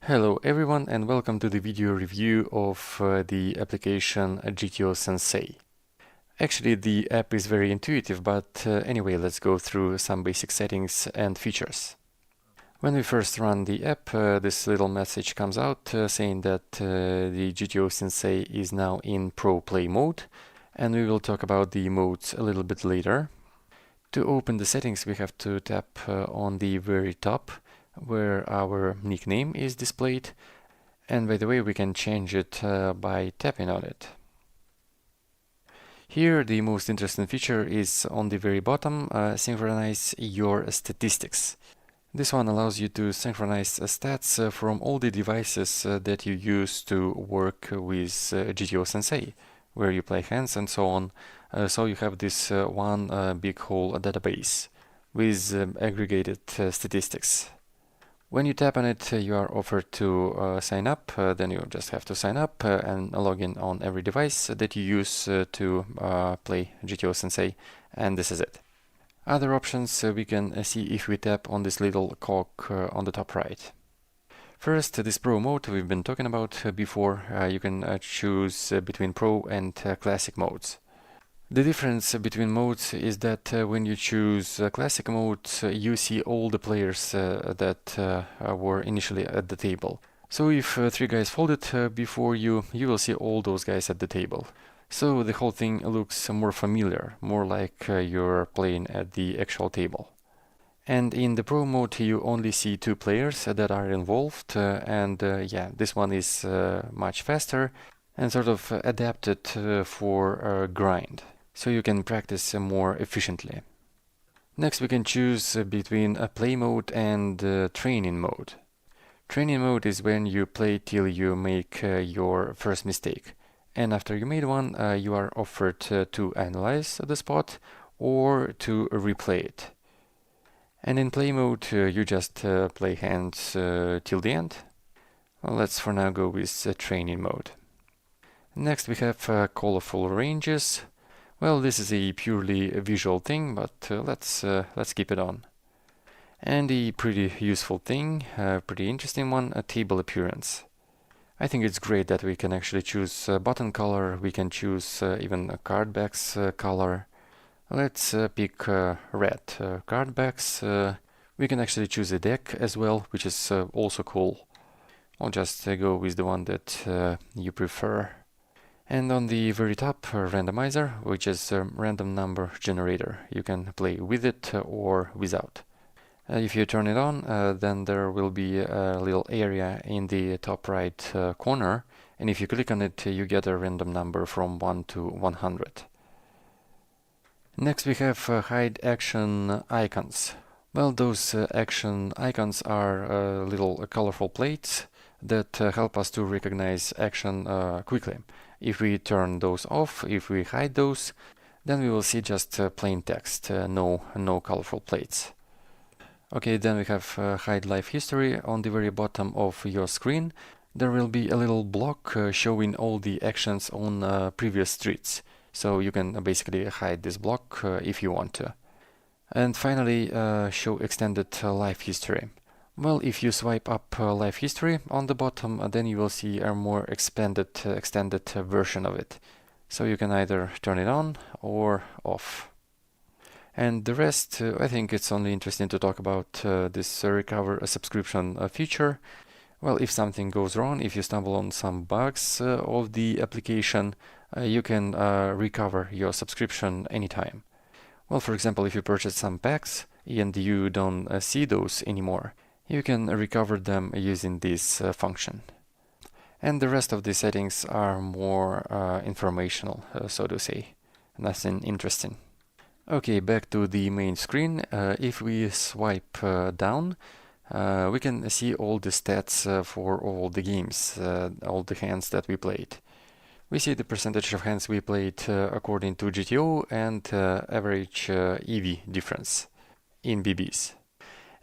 Hello everyone and welcome to the video review of the application GTO Sensei. Actually, the app is very intuitive, but anyway, let's go through some basic settings and features. When we first run the app, this little message comes out saying that the GTO Sensei is now in Pro Play mode, and we will talk about the modes a little bit later. To open the settings, we have to tap on the very top, where our nickname is displayed, and by the way, we can change it by tapping on it. Here the most interesting feature is on the very bottom, synchronize your statistics. This one allows you to synchronize stats from all the devices that you use to work with GTO Sensei, where you play hands and so on. So you have this one big whole database with aggregated statistics. When you tap on it, you are offered to sign up. Then you just have to sign up and log in on every device that you use to play GTO Sensei, and this is it. Other options we can see if we tap on this little cog on the top right. First, this Pro mode we've been talking about before. You can choose between Pro and Classic modes. The difference between modes is that when you choose classic mode, you see all the players that were initially at the table. So if three guys folded before you, you will see all those guys at the table. So the whole thing looks more familiar, more like you're playing at the actual table. And in the Pro mode, you only see two players that are involved, and yeah, this one is much faster and sort of adapted for grind, so you can practice more efficiently. Next, we can choose between a play mode and training mode. Training mode is when you play till you make your first mistake, and after you made one, you are offered to analyze the spot or to replay it. And in play mode, you just play hands till the end. Well, let's for now go with training mode. Next, we have colorful ranges. Well, this is a purely visual thing, but let's keep it on. And a pretty useful thing, pretty interesting one, a table appearance. I think it's great that we can actually choose button color, we can choose even a card backs color. Let's pick red card backs. We can actually choose a deck as well, which is also cool. I'll just go with the one that you prefer. And on the very top, randomizer, which is a random number generator. You can play with it or without. If you turn it on, then there will be a little area in the top right corner, and if you click on it, you get a random number from 1 to 100. Next we have hide action icons. Well, those action icons are little colorful plates that help us to recognize action quickly. If we turn those off, if we hide those, then we will see just plain text, no colorful plates. Okay, then we have hide live history on the very bottom of your screen. There will be a little block showing all the actions on previous streets. So you can basically hide this block if you want to. And finally, show extended live history. Well, if you swipe up live history on the bottom, then you will see a more extended version of it. So you can either turn it on or off. And the rest, I think it's only interesting to talk about this recover a subscription feature. Well, if something goes wrong, if you stumble on some bugs of the application, you can recover your subscription anytime. Well, for example, if you purchase some packs and you don't see those anymore, you can recover them using this function. And the rest of the settings are more informational, so to say. Nothing interesting. Okay, back to the main screen. If we swipe down, we can see all the stats for all the games, all the hands that we played. We see the percentage of hands we played according to GTO and average EV difference in BBs.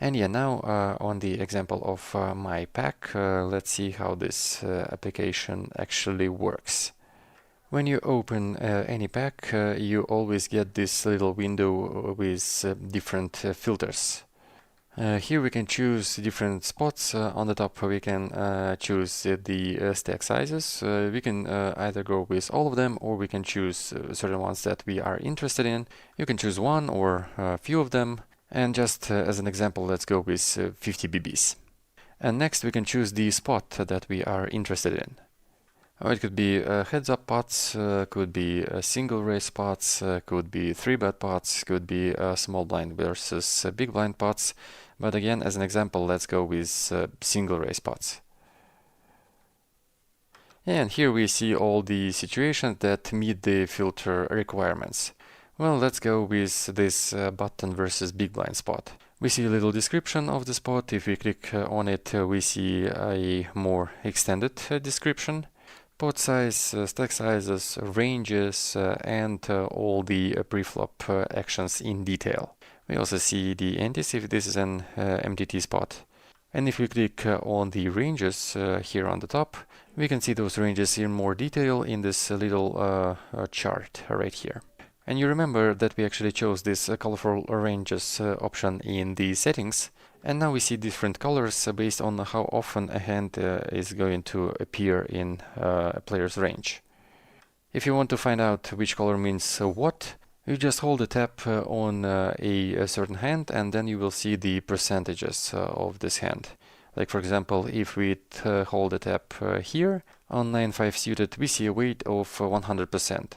And yeah, now on the example of my pack, let's see how this application actually works. When you open any pack, you always get this little window with different filters. Here we can choose different spots. On the top we can choose the stack sizes. We can either go with all of them, or we can choose certain ones that we are interested in. You can choose one or a few of them, and just as an example, let's go with 50 BBs. And next we can choose the spot that we are interested in. It could be heads-up pots, could be single raise pots, could be 3-bet pots, could be small blind versus big blind pots. But again, as an example, let's go with single raise pots. And here we see all the situations that meet the filter requirements. Well, let's go with this button versus big blind spot. We see a little description of the spot. If we click on it, we see a more extended description. Pot size, stack sizes, ranges, and all the preflop actions in detail. We also see the entities if this is an MTT spot. And if we click on the ranges here on the top, we can see those ranges in more detail in this little chart right here. And you remember that we actually chose this colorful ranges option in the settings. And now we see different colors based on how often a hand is going to appear in a player's range. If you want to find out which color means what, you just hold a tap on a certain hand, and then you will see the percentages of this hand. Like for example, if we hold a tap here on 9-5 suited, we see a weight of 100%.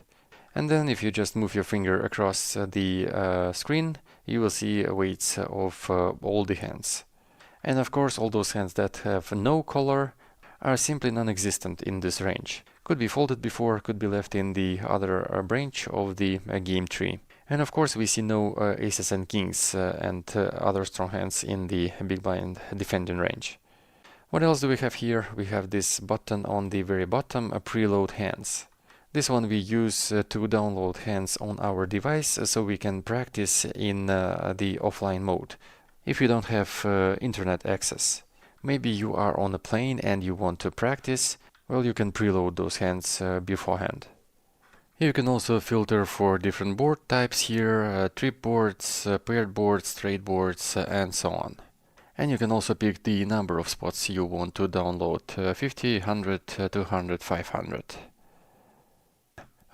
And then if you just move your finger across the screen, you will see weights of all the hands. And of course, all those hands that have no color are simply non-existent in this range. Could be folded before, could be left in the other branch of the game tree. And of course, we see no aces and kings and other strong hands in the big blind defending range. What else do we have here? We have this button on the very bottom, preload hands. This one we use to download hands on our device so we can practice in the offline mode if you don't have internet access. Maybe you are on a plane and you want to practice, well, you can preload those hands beforehand. You can also filter for different board types here, trip boards, paired boards, straight boards, and so on. And you can also pick the number of spots you want to download, 50, 100, 200, 500.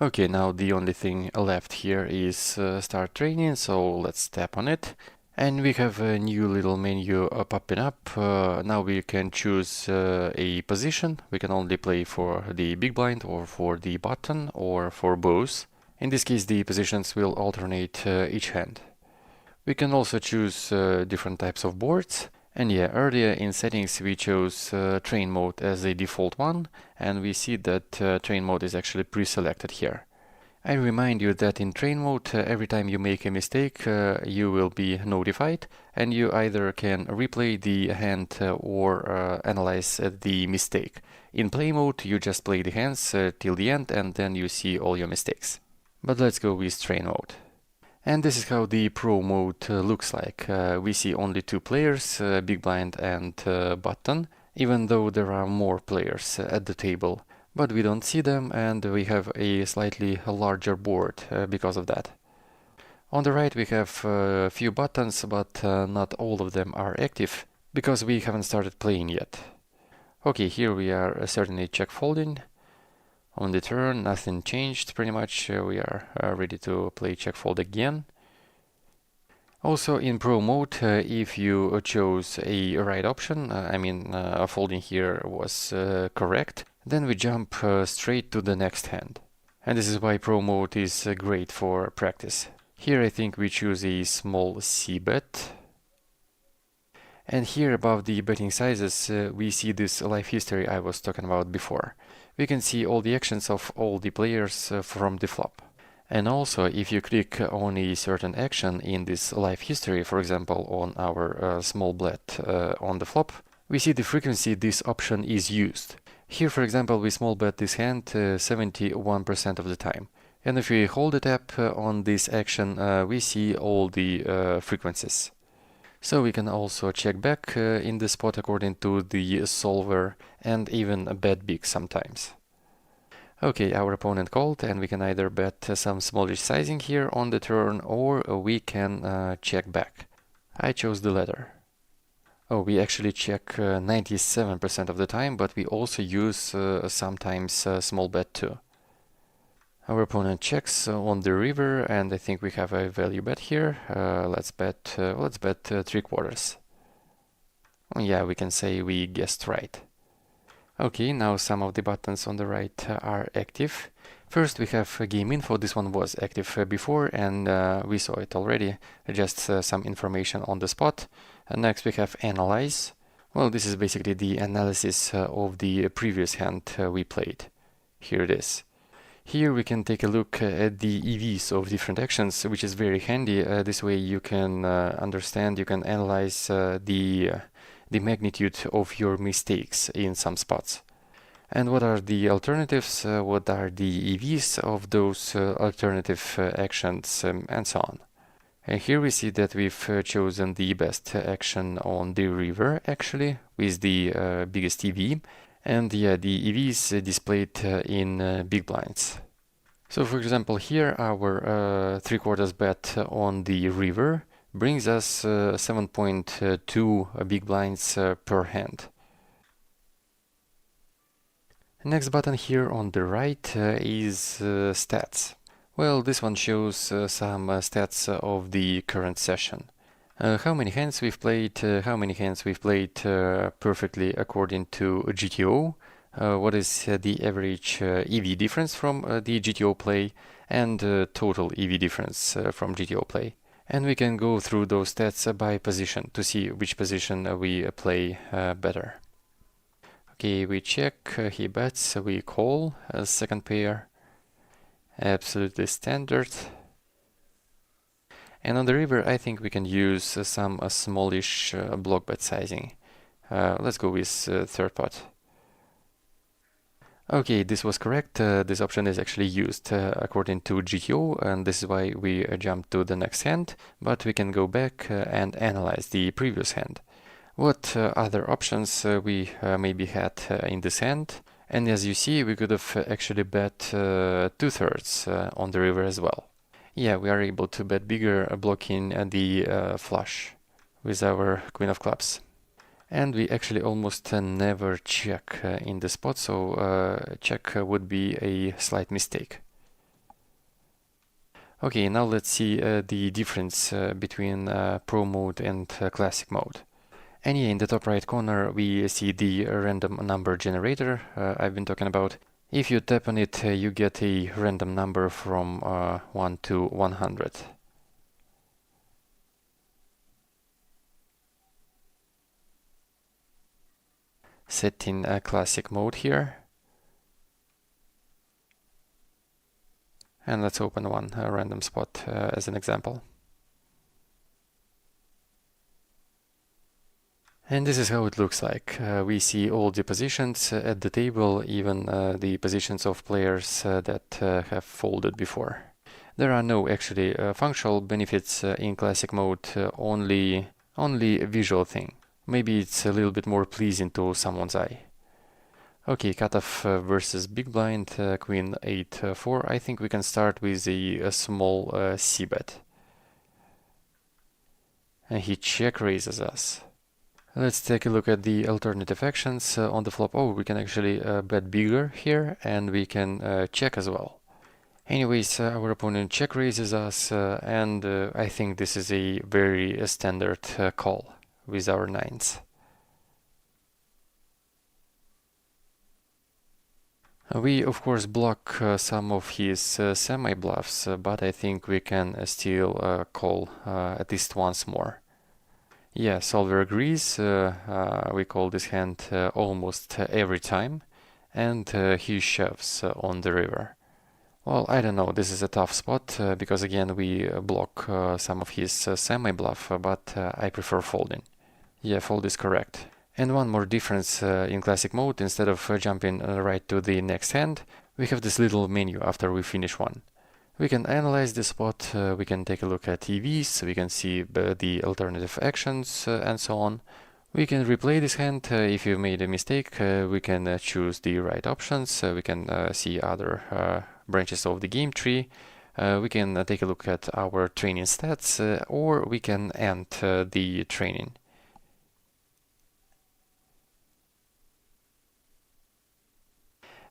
Okay, now the only thing left here is start training, so let's tap on it. And we have a new little menu popping up. Now we can choose a position. We can only play for the big blind or for the button or for both. In this case, the positions will alternate each hand. We can also choose different types of boards. And yeah, earlier in settings we chose train mode as a default one, and we see that train mode is actually pre-selected here. I remind you that in train mode, every time you make a mistake, you will be notified, and you either can replay the hand or analyze the mistake. In play mode, you just play the hands till the end, and then you see all your mistakes. But let's go with train mode. And this is how the pro mode looks like. We see only two players, big blind and button, even though there are more players at the table. But we don't see them, and we have a slightly larger board because of that. On the right we have a few buttons, but not all of them are active, because we haven't started playing yet. Okay, here we are certainly check folding. On the turn, nothing changed pretty much. We are ready to play check fold again. Also in pro mode, if you chose a right option, folding here was correct, then we jump straight to the next hand. And this is why pro mode is great for practice. Here I think we choose a small c-bet. And here above the betting sizes, we see this life history I was talking about before. We can see all the actions of all the players from the flop. And also, if you click on a certain action in this life history, for example, on our small bet on the flop, we see the frequency this option is used. Here, for example, we small bet this hand 71% of the time. And if we hold a tap on this action, we see all the frequencies. So we can also check back in the spot according to the solver and even bet big sometimes. Okay, our opponent called, and we can either bet some smallish sizing here on the turn, or we can check back. I chose the latter. Oh, we actually check 97% of the time, but we also use sometimes small bet too. Our opponent checks on the river, and I think we have a value bet here. Let's bet 3/4. Yeah, we can say we guessed right. Okay, now some of the buttons on the right are active. First we have game info. This one was active before, and we saw it already, just some information on the spot. Next we have analyze. Well, this is basically the analysis of the previous hand we played. Here it is. Here we can take a look at the EVs of different actions, which is very handy. This way you can understand, you can analyze the magnitude of your mistakes in some spots. And what are the alternatives? What are the EVs of those alternative actions, and so on. And here we see that we've chosen the best action on the river, actually, with the biggest EV. And yeah, the EVs displayed in big blinds. So for example, here our 3/4 bet on the river brings us 7.2 big blinds per hand. Next button here on the right is stats. Well, this one shows some stats of the current session. How many hands we've played, perfectly according to GTO, what is the average EV difference from the GTO play, and total EV difference from GTO play. And we can go through those stats by position to see which position we play better. Okay, we check, he bets, we call as second pair. Absolutely standard. And on the river, I think we can use some smallish block bet sizing. Let's go with third pot. Okay, this was correct. This option is actually used according to GTO, and this is why we jump to the next hand, but we can go back and analyze the previous hand. What other options we maybe had in this hand? And as you see, we could have actually bet 2/3 on the river as well. Yeah, we are able to bet bigger, blocking the flush with our Queen of Clubs. And we actually almost never check in the spot, so check would be a slight mistake. Okay, now let's see the difference between Pro mode and Classic mode. And yeah, in the top right corner we see the random number generator I've been talking about. If you tap on it, you get a random number from 1 to 100. Set in classic mode here. And let's open one random spot as an example. And this is how it looks like. We see all the positions at the table, even the positions of players that have folded before. There are no actually functional benefits in classic mode, only a visual thing. Maybe it's a little bit more pleasing to someone's eye. Okay, cutoff versus big blind, queen 8-4. I think we can start with a small c-bet. And he check raises us. Let's take a look at the alternative actions on the flop. Oh, we can actually bet bigger here, and we can check as well. Anyways, our opponent check raises us, and I think this is a very standard call with our nines. We of course block some of his semi-bluffs, but I think we can still call at least once more. Yeah, solver agrees. We call this hand almost every time, and he shoves on the river. Well, I don't know, this is a tough spot because again we block some of his semi-bluff, but I prefer folding. Yeah, fold is correct. And one more difference in classic mode, instead of jumping right to the next hand, we have this little menu after we finish one. We can analyze the spot, we can take a look at EVs, we can see the alternative actions and so on. We can replay this hand if you made a mistake, we can choose the right options, we can see other branches of the game tree, we can take a look at our training stats, or we can end the training.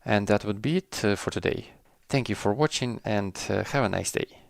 And that would be it for today. Thank you for watching and have a nice day.